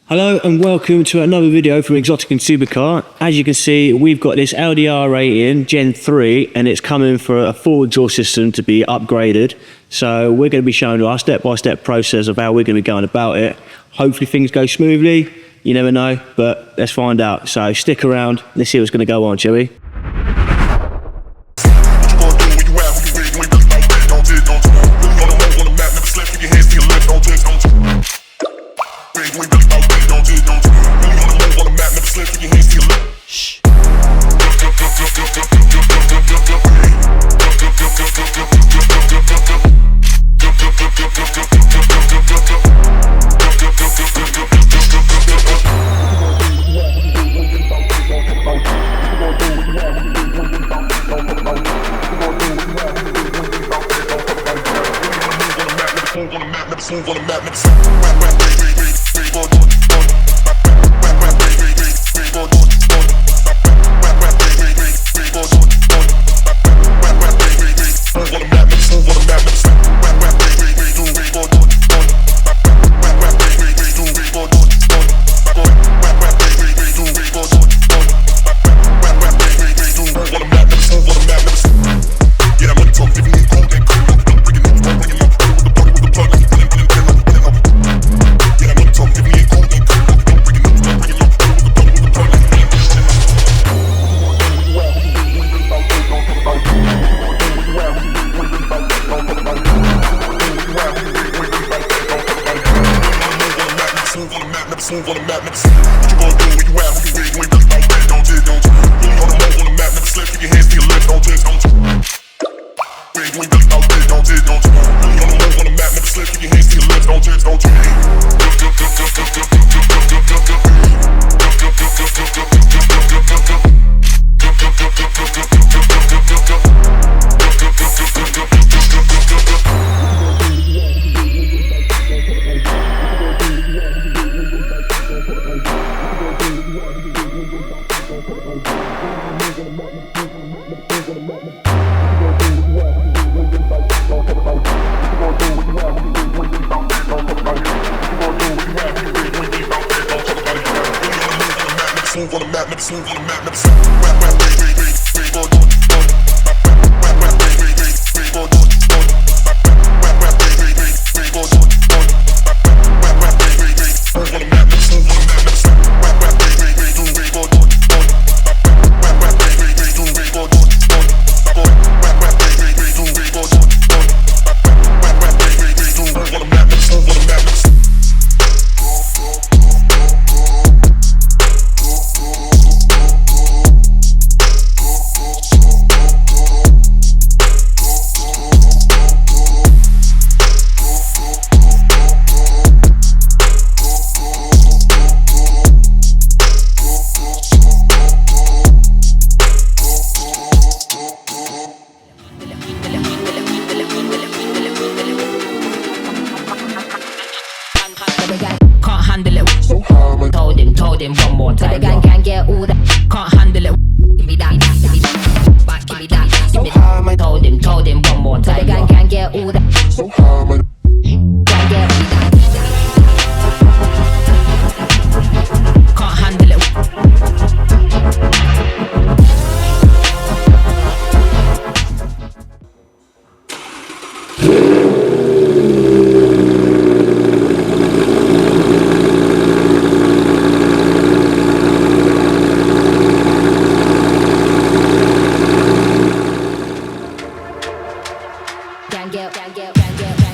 Hello and welcome to another video from Exotic and Supercar. As you can see, we've got this Audi R8 in Gen 3 and it's coming for a full exhaust system to be upgraded. So we're going to be showing you our step-by-step process of how we're going to be going about it. Hopefully things go smoothly, you never know, but let's find out. So stick around, let's see what's going to go on, shall we? Told him one more time. The gang can get all that. Can't handle it. Give me that. Give me that. Back, give me that. Give me that. Told him one more time. The gang can get all that. So hard, man. Can't get me that. Can't handle it. Can't get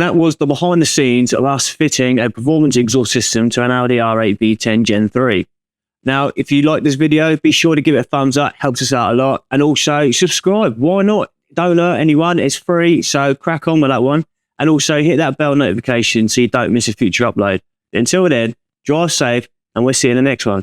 that was the behind the scenes of us fitting a performance exhaust system to an Audi R8 V10 Gen 3. Now, if you like this video, be sure to give it a thumbs up, helps us out a lot. And also subscribe, why not? Don't hurt anyone, it's free, so crack on with that one. And also hit that bell notification so you don't miss a future upload. Until then, drive safe and we'll see you in the next one.